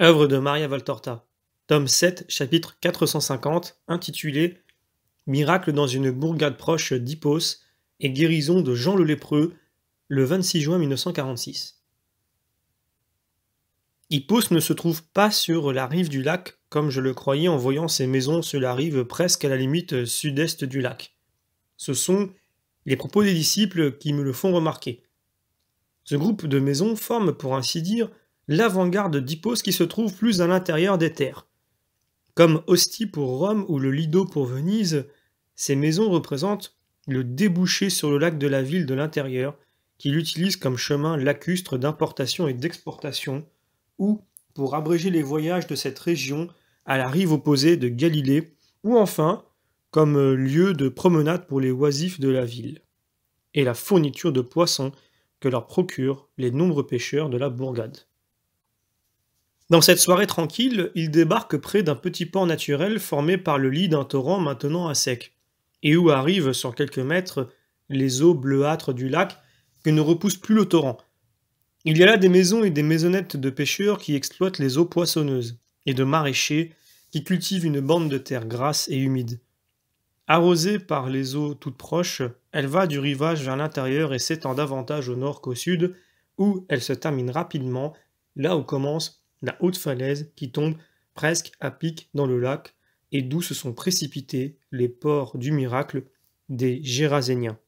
Œuvre de Maria Valtorta. Tome 7, chapitre 450, intitulé Miracle dans une bourgade proche d'Hippos et guérison de Jean le lépreux, le 26 juin 1946. Hippos ne se trouve pas sur la rive du lac, comme je le croyais en voyant ces maisons sur la rive presque à la limite sud-est du lac. Ce sont les propos des disciples qui me le font remarquer. Ce groupe de maisons forme, pour ainsi dire, l'avant-garde d'Hippos qui se trouve plus à l'intérieur des terres. Comme Ostie pour Rome ou le Lido pour Venise, ces maisons représentent le débouché sur le lac de la ville de l'intérieur, qu'il utilise comme chemin lacustre d'importation et d'exportation, ou pour abréger les voyages de cette région à la rive opposée de Galilée, ou enfin comme lieu de promenade pour les oisifs de la ville, et la fourniture de poissons que leur procurent les nombreux pêcheurs de la bourgade. Dans cette soirée tranquille, ils débarquent près d'un petit port naturel formé par le lit d'un torrent maintenant à sec, et où arrivent sur quelques mètres les eaux bleuâtres du lac que ne repousse plus le torrent. Il y a là des maisons et des maisonnettes de pêcheurs qui exploitent les eaux poissonneuses, et de maraîchers qui cultivent une bande de terre grasse et humide. Arrosée par les eaux toutes proches, elle va du rivage vers l'intérieur et s'étend davantage au nord qu'au sud, où elle se termine rapidement, là où commence la haute falaise qui tombe presque à pic dans le lac, et d'où se sont précipités les ports du miracle des Géraséniens.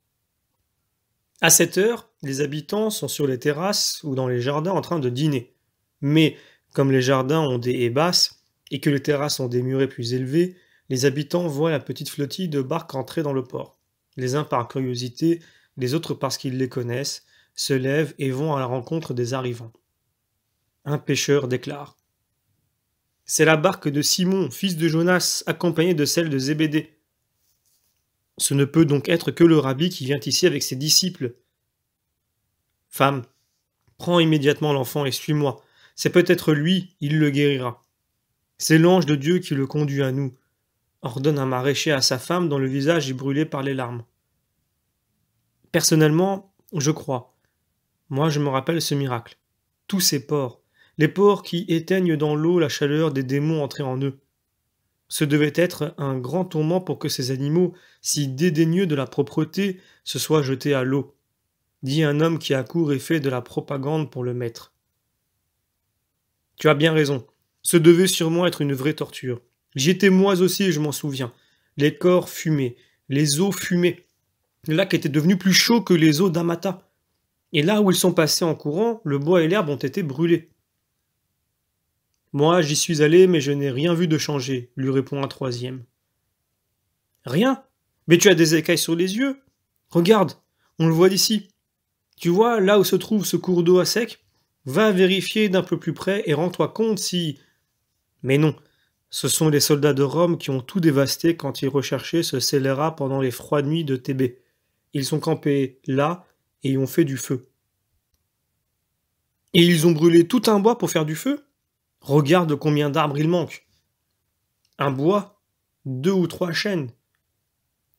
À cette heure, les habitants sont sur les terrasses ou dans les jardins en train de dîner. Mais, comme les jardins ont des haies basses, et que les terrasses ont des murets plus élevés, les habitants voient la petite flottille de barques entrer dans le port. Les uns par curiosité, les autres parce qu'ils les connaissent, se lèvent et vont à la rencontre des arrivants. Un pêcheur déclare: C'est la barque de Simon, fils de Jonas, accompagnée de celle de Zébédée. Ce ne peut donc être que le rabbi qui vient ici avec ses disciples. Femme, prends immédiatement l'enfant et suis-moi. C'est peut-être lui, il le guérira. C'est l'ange de Dieu qui le conduit à nous, ordonne un maraîcher à sa femme dont le visage est brûlé par les larmes. Personnellement, je crois. Moi, je me rappelle ce miracle. Tous ces porcs, les porcs qui éteignent dans l'eau la chaleur des démons entrés en eux. Ce devait être un grand tourment pour que ces animaux, si dédaigneux de la propreté, se soient jetés à l'eau, dit un homme qui accourt et fait de la propagande pour le maître. Tu as bien raison, ce devait sûrement être une vraie torture. J'y étais moi aussi et je m'en souviens. Les corps fumaient, les eaux fumaient. Le lac était devenu plus chaud que les eaux d'Amata. Et là où ils sont passés en courant, le bois et l'herbe ont été brûlés. Moi, j'y suis allé, mais je n'ai rien vu de changé, lui répond un troisième. Rien? Mais tu as des écailles sur les yeux? Regarde, on le voit d'ici. Tu vois, là où se trouve ce cours d'eau à sec? Va vérifier d'un peu plus près et rends-toi compte si... Mais non, ce sont les soldats de Rome qui ont tout dévasté quand ils recherchaient ce scélérat pendant les froides nuits de Thébé. Ils sont campés là et y ont fait du feu. Et ils ont brûlé tout un bois pour faire du feu? Regarde combien d'arbres il manque. Un bois, 2 ou 3 chênes.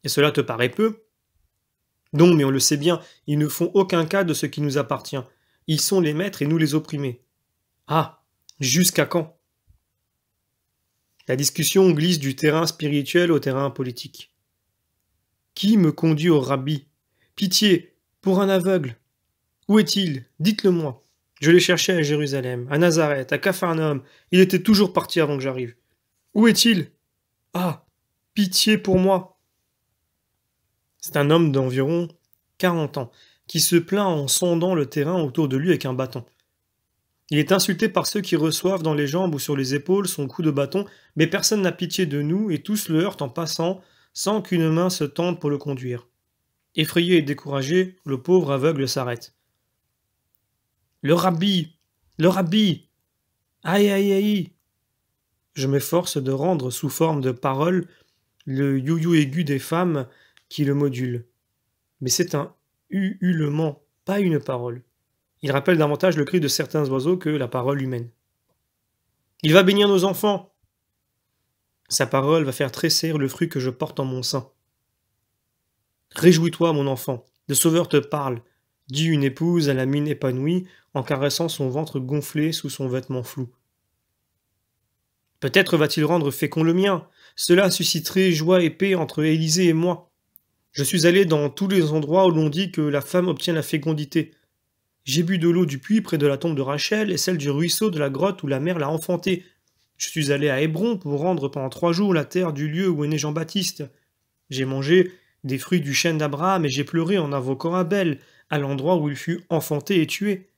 Et cela te paraît peu? Non, mais on le sait bien, ils ne font aucun cas de ce qui nous appartient. Ils sont les maîtres et nous les opprimés. Ah, jusqu'à quand? La discussion glisse du terrain spirituel au terrain politique. Qui me conduit au rabbi? Pitié, pour un aveugle. Où est-il? Dites-le-moi. Je l'ai cherché à Jérusalem, à Nazareth, à Capharnaüm. Il était toujours parti avant que j'arrive. Où est-il? Ah, pitié pour moi. C'est un homme d'environ 40 ans, qui se plaint en sondant le terrain autour de lui avec un bâton. Il est insulté par ceux qui reçoivent dans les jambes ou sur les épaules son coup de bâton, mais personne n'a pitié de nous et tous le heurtent en passant, sans qu'une main se tende pour le conduire. Effrayé et découragé, le pauvre aveugle s'arrête. Le rabbi! Le rabbi! Aïe aïe aïe! Je m'efforce de rendre sous forme de parole le you-you aigu des femmes qui le modulent. Mais c'est un ululement, pas une parole. Il rappelle davantage le cri de certains oiseaux que la parole humaine. Il va bénir nos enfants! Sa parole va faire tressaillir le fruit que je porte en mon sein. Réjouis-toi, mon enfant, le Sauveur te parle, dit une épouse à la mine épanouie en caressant son ventre gonflé sous son vêtement flou. Peut-être va-t-il rendre fécond le mien. Cela susciterait joie et paix entre Élisée et moi. Je suis allé dans tous les endroits où l'on dit que la femme obtient la fécondité. J'ai bu de l'eau du puits près de la tombe de Rachel et celle du ruisseau de la grotte où la mère l'a enfantée. Je suis allé à Hébron pour rendre pendant 3 jours la terre du lieu où est né Jean-Baptiste. J'ai mangé des fruits du chêne d'Abraham et j'ai pleuré en invoquant Abel, à l'endroit où il fut enfanté et tué.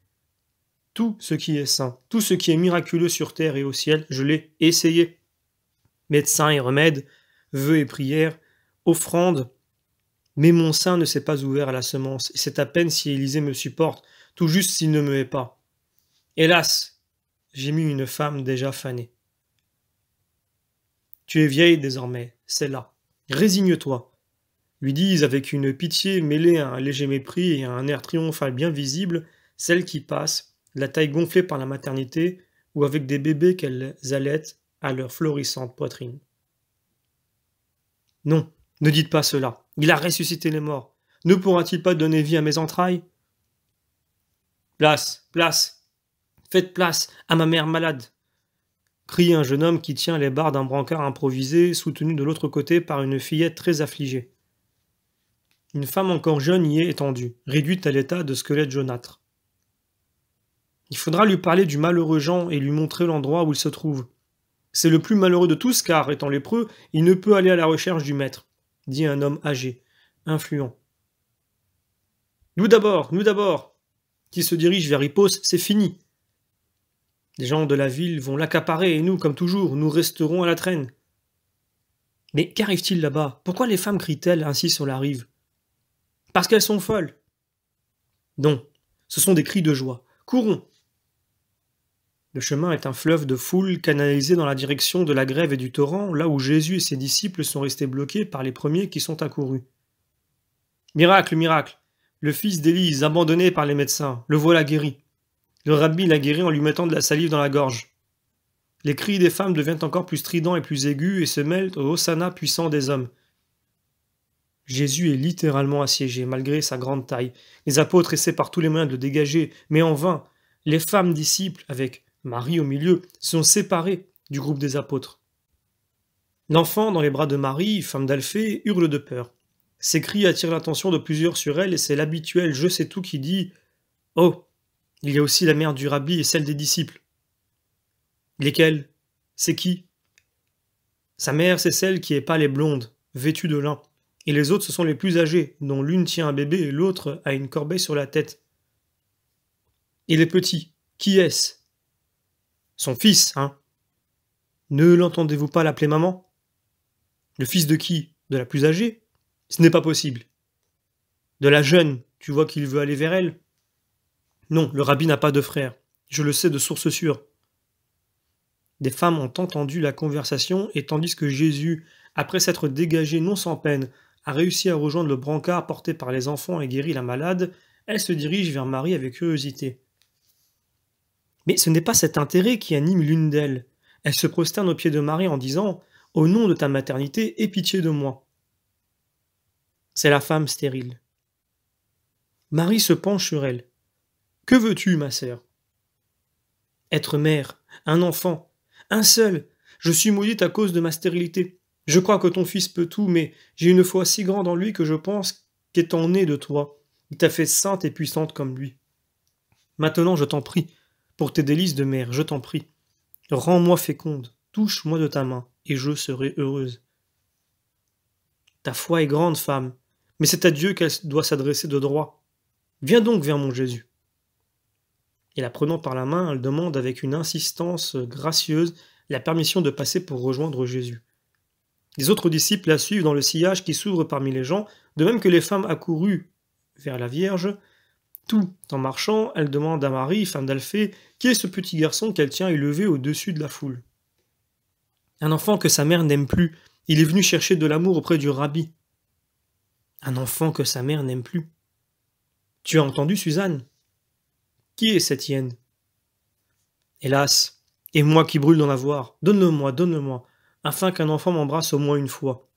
Tout ce qui est saint, tout ce qui est miraculeux sur terre et au ciel, je l'ai essayé. Médecins et remèdes, vœux et prières, offrandes, mais mon sein ne s'est pas ouvert à la semence, et c'est à peine si Élisée me supporte, tout juste s'il ne me hait pas. Hélas, j'ai mis une femme déjà fanée. Tu es vieille désormais, c'est là. Résigne-toi, lui disent avec une pitié mêlée à un léger mépris et à un air triomphal bien visible, celles qui passent, la taille gonflée par la maternité, ou avec des bébés qu'elles allaitent à leur florissante poitrine. Non, ne dites pas cela. Il a ressuscité les morts. Ne pourra-t-il pas donner vie à mes entrailles? Place, place, faites place à ma mère malade, crie un jeune homme qui tient les barres d'un brancard improvisé, soutenu de l'autre côté par une fillette très affligée. Une femme encore jeune y est étendue, réduite à l'état de squelette jaunâtre. Il faudra lui parler du malheureux Jean et lui montrer l'endroit où il se trouve. C'est le plus malheureux de tous, car, étant lépreux, il ne peut aller à la recherche du maître, dit un homme âgé, influent. Nous d'abord, qui se dirige vers Hippos, c'est fini. Les gens de la ville vont l'accaparer et nous, comme toujours, nous resterons à la traîne. Mais qu'arrive-t-il là-bas? Pourquoi les femmes crient-elles ainsi sur la rive? Parce qu'elles sont folles. Non, ce sont des cris de joie. Courons! Le chemin est un fleuve de foule canalisé dans la direction de la grève et du torrent, là où Jésus et ses disciples sont restés bloqués par les premiers qui sont accourus. Miracle, miracle! Le fils d'Élise, abandonné par les médecins, le voilà guéri. Le rabbi l'a guéri en lui mettant de la salive dans la gorge. Les cris des femmes deviennent encore plus stridents et plus aigus et se mêlent au hosanna puissant des hommes. Jésus est littéralement assiégé, malgré sa grande taille. Les apôtres essaient par tous les moyens de le dégager, mais en vain. Les femmes disciples, avec Marie au milieu, sont séparées du groupe des apôtres. L'enfant, dans les bras de Marie, femme d'Alphée, hurle de peur. Ses cris attirent l'attention de plusieurs sur elle et c'est l'habituel je sais tout qui dit « Oh, il y a aussi la mère du rabbi et celle des disciples. » Lesquelles? C'est qui? Sa mère, c'est celle qui est pâle et blonde, vêtue de lin. Et les autres, ce sont les plus âgés, dont l'une tient un bébé et l'autre a une corbeille sur la tête. Et les petits, qui est-ce? Son fils, hein? Ne l'entendez-vous pas l'appeler maman? Le fils de qui? De la plus âgée? Ce n'est pas possible. De la jeune, tu vois qu'il veut aller vers elle? Non, le rabbi n'a pas de frère. Je le sais de source sûre. Des femmes ont entendu la conversation et tandis que Jésus, après s'être dégagé non sans peine, a réussi à rejoindre le brancard porté par les enfants et guéri la malade, elles se dirigent vers Marie avec curiosité. Mais ce n'est pas cet intérêt qui anime l'une d'elles. Elle se prosterne aux pieds de Marie en disant « Au nom de ta maternité, aie pitié de moi ». C'est la femme stérile. Marie se penche sur elle. « Que veux-tu, ma sœur ?»« Être mère, un enfant, un seul. Je suis maudite à cause de ma stérilité. Je crois que ton fils peut tout, mais j'ai une foi si grande en lui que je pense qu'étant né de toi, il t'a fait sainte et puissante comme lui. Maintenant, je t'en prie, pour tes délices de mère, je t'en prie. Rends-moi féconde, touche-moi de ta main, et je serai heureuse. Ta foi est grande, femme, mais c'est à Dieu qu'elle doit s'adresser de droit. Viens donc vers mon Jésus. » Et la prenant par la main, elle demande avec une insistance gracieuse la permission de passer pour rejoindre Jésus. Les autres disciples la suivent dans le sillage qui s'ouvre parmi les gens, de même que les femmes accourues vers la Vierge. Tout en marchant, elle demande à Marie, femme d'Alphée, qui est ce petit garçon qu'elle tient élevé au-dessus de la foule. Un enfant que sa mère n'aime plus, il est venu chercher de l'amour auprès du rabbi. Un enfant que sa mère n'aime plus. Tu as entendu, Suzanne? Qui est cette hyène? Hélas, et moi qui brûle d'en avoir, donne-le-moi, afin qu'un enfant m'embrasse au moins une fois.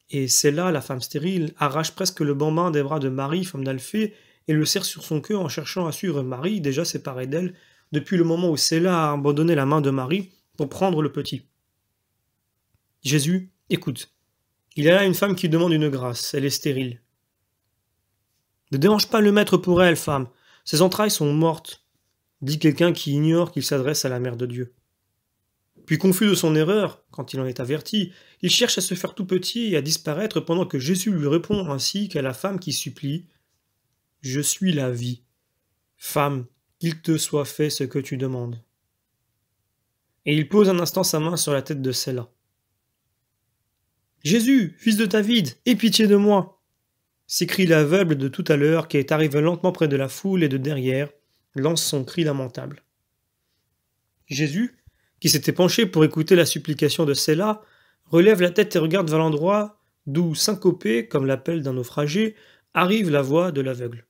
Et c'est là, la femme stérile arrache presque le bambin des bras de Marie, femme d'Alphée, et le serre sur son cœur en cherchant à suivre Marie, déjà séparée d'elle, depuis le moment où Séla a abandonné la main de Marie, pour prendre le petit. Jésus, écoute, il y a là une femme qui demande une grâce, elle est stérile. Ne dérange pas le maître pour elle, femme, ses entrailles sont mortes, dit quelqu'un qui ignore qu'il s'adresse à la mère de Dieu. Puis confus de son erreur, quand il en est averti, il cherche à se faire tout petit et à disparaître pendant que Jésus lui répond ainsi qu'à la femme qui supplie « Je suis la vie. Femme, qu'il te soit fait ce que tu demandes. » Et il pose un instant sa main sur la tête de celle-là. « Jésus, fils de David, aie pitié de moi !» s'écrie l'aveugle de tout à l'heure qui est arrivé lentement près de la foule et de derrière, lance son cri lamentable. Jésus, qui s'était penché pour écouter la supplication de celle-là, relève la tête et regarde vers l'endroit d'où, syncopé, comme l'appel d'un naufragé, arrive la voix de l'aveugle.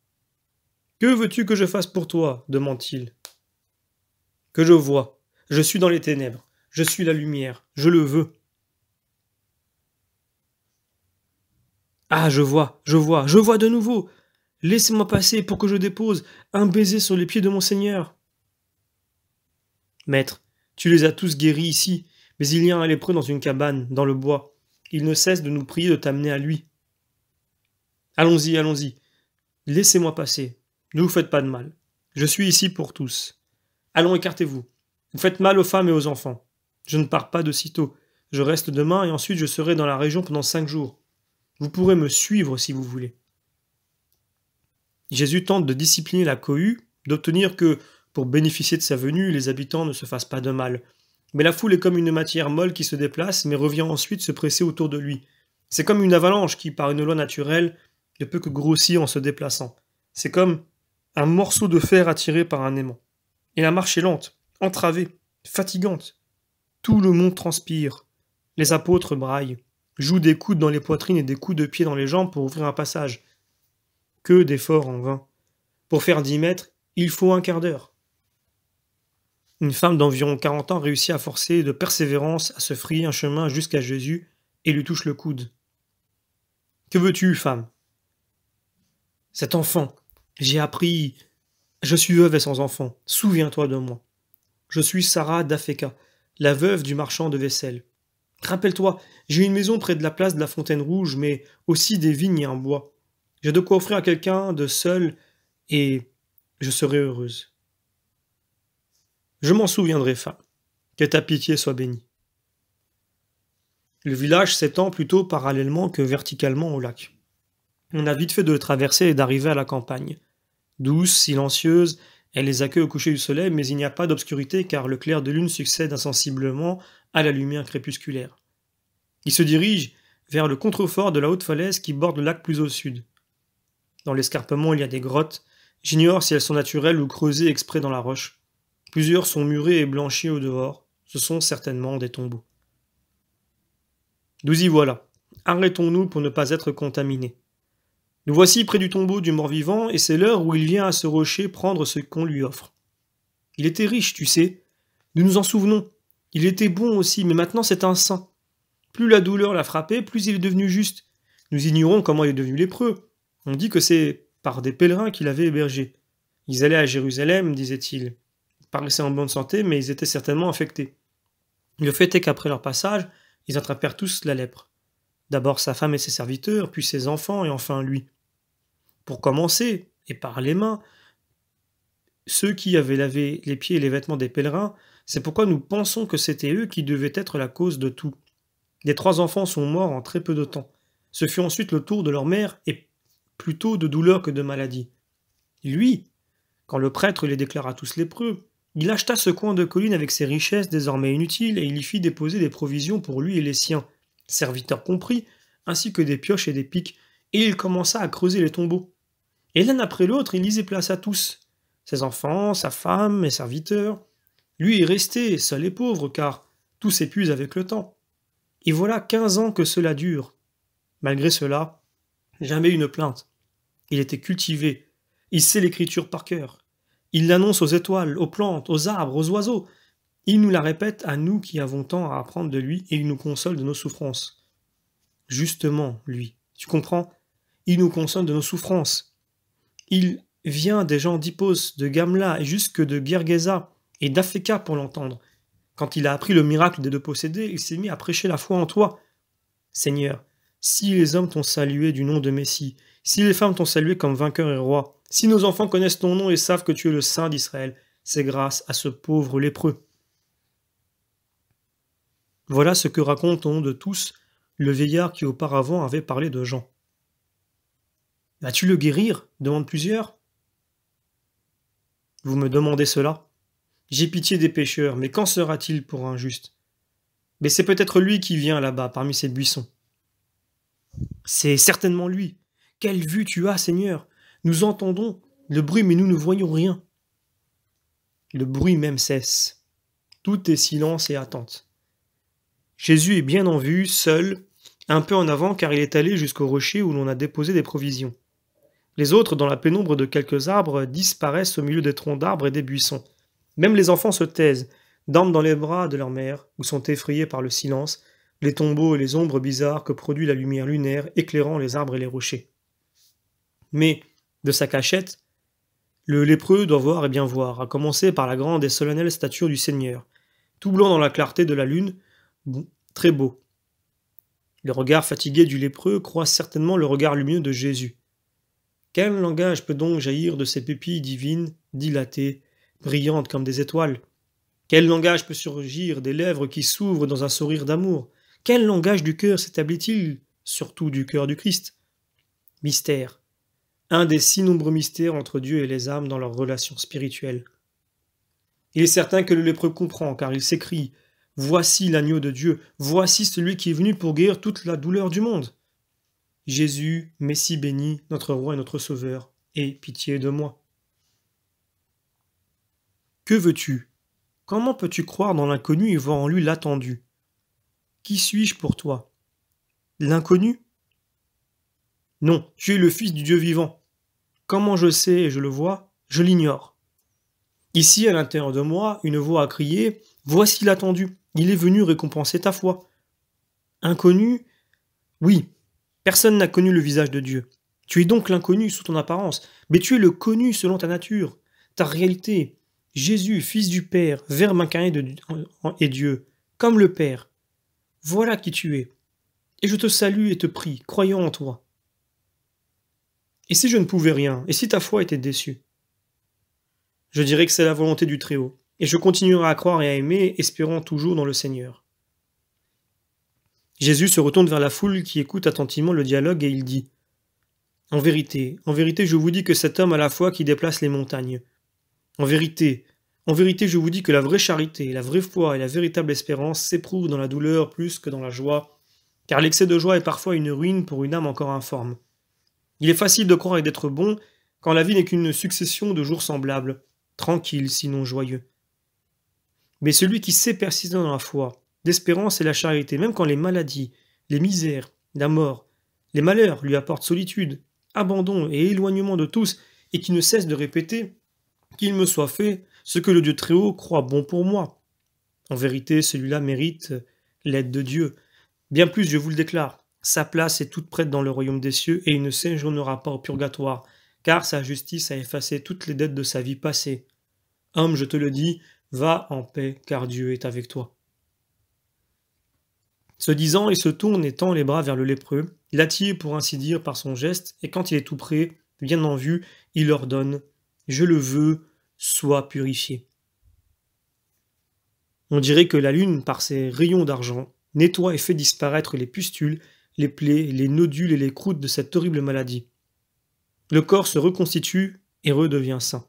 « Que veux-tu que je fasse pour toi » demande-t-il. « Que je vois. Je suis dans les ténèbres. Je suis la lumière. Je le veux. » « Ah, je vois de nouveau. Laissez-moi passer pour que je dépose un baiser sur les pieds de mon Seigneur. » « Maître, tu les as tous guéris ici, mais il y a un lépreux dans une cabane, dans le bois. Il ne cesse de nous prier de t'amener à lui. »« Allons-y, allons-y. Laissez-moi passer. Ne vous faites pas de mal. Je suis ici pour tous. Allons, écartez-vous. Vous faites mal aux femmes et aux enfants. Je ne pars pas de sitôt. Je reste demain et ensuite je serai dans la région pendant 5 jours. Vous pourrez me suivre si vous voulez. » Jésus tente de discipliner la cohue, d'obtenir que, pour bénéficier de sa venue, les habitants ne se fassent pas de mal. Mais la foule est comme une matière molle qui se déplace, mais revient ensuite se presser autour de lui. C'est comme une avalanche qui, par une loi naturelle, ne peut que grossir en se déplaçant. C'est comme un morceau de fer attiré par un aimant. Et la marche est lente, entravée, fatigante. Tout le monde transpire. Les apôtres braillent, jouent des coudes dans les poitrines et des coups de pied dans les jambes pour ouvrir un passage. Que d'efforts en vain. Pour faire 10 mètres, il faut un quart d'heure. Une femme d'environ 40 ans réussit à forcer de persévérance à se frayer un chemin jusqu'à Jésus et lui touche le coude. « Que veux-tu, femme ?»« Cet enfant, j'ai appris... Je suis veuve et sans enfant, souviens-toi de moi. Je suis Sarah d'Afeka, la veuve du marchand de vaisselle. Rappelle-toi, j'ai une maison près de la place de la Fontaine Rouge, mais aussi des vignes et un bois. J'ai de quoi offrir à quelqu'un de seul et je serai heureuse. Je m'en souviendrai, femme. Que ta pitié soit bénie. » Le village s'étend plutôt parallèlement que verticalement au lac. On a vite fait de le traverser et d'arriver à la campagne. Douce, silencieuse, elle les accueille au coucher du soleil, mais il n'y a pas d'obscurité car le clair de lune succède insensiblement à la lumière crépusculaire. Ils se dirigent vers le contrefort de la haute falaise qui borde le lac plus au sud. Dans l'escarpement, il y a des grottes. J'ignore si elles sont naturelles ou creusées exprès dans la roche. Plusieurs sont murés et blanchis au dehors. Ce sont certainement des tombeaux. Nous y voilà. Arrêtons-nous pour ne pas être contaminés. Nous voici près du tombeau du mort-vivant et c'est l'heure où il vient à ce rocher prendre ce qu'on lui offre. Il était riche, tu sais. Nous nous en souvenons. Il était bon aussi, mais maintenant c'est un saint. Plus la douleur l'a frappé, plus il est devenu juste. Nous ignorons comment il est devenu lépreux. On dit que c'est par des pèlerins qu'il avait hébergé. Ils allaient à Jérusalem, disait-il. Ils paraissaient en bonne santé, mais ils étaient certainement infectés. Le fait est qu'après leur passage, ils attrapèrent tous la lèpre. D'abord sa femme et ses serviteurs, puis ses enfants, et enfin lui. Pour commencer, et par les mains, ceux qui avaient lavé les pieds et les vêtements des pèlerins, c'est pourquoi nous pensons que c'était eux qui devaient être la cause de tout. Les 3 enfants sont morts en très peu de temps. Ce fut ensuite le tour de leur mère, et plutôt de douleur que de maladie. Lui, quand le prêtre les déclara tous lépreux, il acheta ce coin de colline avec ses richesses désormais inutiles et il y fit déposer des provisions pour lui et les siens, serviteurs compris, ainsi que des pioches et des pics, et il commença à creuser les tombeaux. Et l'un après l'autre, il y plaça tous, ses enfants, sa femme, mes serviteurs. Lui est resté, seul et pauvre, car tout s'épuise avec le temps. Et voilà 15 ans que cela dure. Malgré cela, jamais une plainte. Il était cultivé, il sait l'écriture par cœur. Il l'annonce aux étoiles, aux plantes, aux arbres, aux oiseaux. Il nous la répète à nous qui avons tant à apprendre de lui et il nous console de nos souffrances. Justement, lui, tu comprends? Il nous console de nos souffrances. Il vient des gens d'Hippos, de Gamla et jusque de Gergesa et d'Afeka pour l'entendre. Quand il a appris le miracle des deux possédés, il s'est mis à prêcher la foi en toi. Seigneur, si les hommes t'ont salué du nom de Messie, si les femmes t'ont salué comme vainqueur et roi, si nos enfants connaissent ton nom et savent que tu es le Saint d'Israël, c'est grâce à ce pauvre lépreux. Voilà ce que raconte au nom de tous le vieillard qui auparavant avait parlé de Jean. Vas-tu le guérir demandent plusieurs. Vous me demandez cela? J'ai pitié des pécheurs, mais qu'en sera-t-il pour un juste? Mais c'est peut-être lui qui vient là-bas, parmi ces buissons. C'est certainement lui. Quelle vue tu as, Seigneur! Nous entendons le bruit, mais nous ne voyons rien. Le bruit même cesse. Tout est silence et attente. Jésus est bien en vue, seul, un peu en avant, car il est allé jusqu'au rocher où l'on a déposé des provisions. Les autres, dans la pénombre de quelques arbres, disparaissent au milieu des troncs d'arbres et des buissons. Même les enfants se taisent, dorment dans les bras de leur mère, ou sont effrayés par le silence, les tombeaux et les ombres bizarres que produit la lumière lunaire éclairant les arbres et les rochers. Mais, de sa cachette, le lépreux doit voir et bien voir, à commencer par la grande et solennelle stature du Seigneur, tout blanc dans la clarté de la lune, très beau. Le regard fatigué du lépreux croise certainement le regard lumineux de Jésus. Quel langage peut donc jaillir de ces pupilles divines, dilatées, brillantes comme des étoiles? Quel langage peut surgir des lèvres qui s'ouvrent dans un sourire d'amour? Quel langage du cœur s'établit-il, surtout du cœur du Christ? Mystère. Un des si nombreux mystères entre Dieu et les âmes dans leur relation spirituelle. Il est certain que le lépreux comprend, car il s'écrie « Voici l'agneau de Dieu, voici celui qui est venu pour guérir toute la douleur du monde. Jésus, Messie béni, notre roi et notre sauveur, aie pitié de moi. » Que veux-tu? Comment peux-tu croire dans l'inconnu et voir en lui l'attendu? Qui suis-je pour toi? L'inconnu? Non, tu es le Fils du Dieu vivant. Comment je sais et je le vois? Je l'ignore. Ici, à l'intérieur de moi, une voix a crié « Voici l'attendu, il est venu récompenser ta foi. » Inconnu? Oui, personne n'a connu le visage de Dieu. Tu es donc l'inconnu sous ton apparence, mais tu es le connu selon ta nature, ta réalité. Jésus, Fils du Père, Verbe incarné et Dieu, comme le Père. Voilà qui tu es. Et je te salue et te prie, croyant en toi. Et si je ne pouvais rien, et si ta foi était déçue? Je dirais que c'est la volonté du Très-Haut, et je continuerai à croire et à aimer, espérant toujours dans le Seigneur. Jésus se retourne vers la foule qui écoute attentivement le dialogue et il dit « en vérité, je vous dis que cet homme a la foi qui déplace les montagnes. En vérité, je vous dis que la vraie charité, la vraie foi et la véritable espérance s'éprouvent dans la douleur plus que dans la joie, car l'excès de joie est parfois une ruine pour une âme encore informe. Il est facile de croire et d'être bon quand la vie n'est qu'une succession de jours semblables, tranquilles sinon joyeux. Mais celui qui sait persister dans la foi, l'espérance et la charité, même quand les maladies, les misères, la mort, les malheurs lui apportent solitude, abandon et éloignement de tous, et qui ne cesse de répéter « qu'il me soit fait ce que le Dieu Très-Haut croit bon pour moi ». En vérité, celui-là mérite l'aide de Dieu. Bien plus, je vous le déclare, sa place est toute prête dans le royaume des cieux et il ne séjournera pas au purgatoire, car sa justice a effacé toutes les dettes de sa vie passée. Homme, je te le dis, va en paix, car Dieu est avec toi. Ce disant, il se tourne et tend les bras vers le lépreux, l'attire pour ainsi dire par son geste, et quand il est tout près, bien en vue, il ordonne « Je le veux, sois purifié ». On dirait que la lune, par ses rayons d'argent, nettoie et fait disparaître les pustules, les plaies, les nodules et les croûtes de cette horrible maladie. Le corps se reconstitue et redevient sain.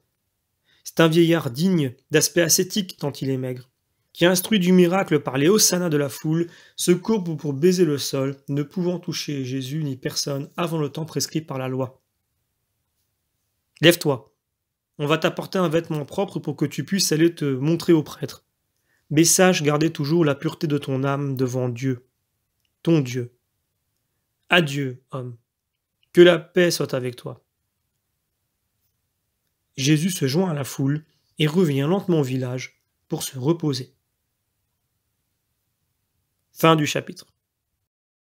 C'est un vieillard digne, d'aspect ascétique tant il est maigre, qui, instruit du miracle par les hosannas de la foule, se courbe pour baiser le sol, ne pouvant toucher Jésus ni personne avant le temps prescrit par la loi. Lève-toi, on va t'apporter un vêtement propre pour que tu puisses aller te montrer au prêtre. Mais sache garder toujours la pureté de ton âme devant Dieu, ton Dieu. Adieu, homme, que la paix soit avec toi. Jésus se joint à la foule et revient lentement au village pour se reposer. Fin du chapitre.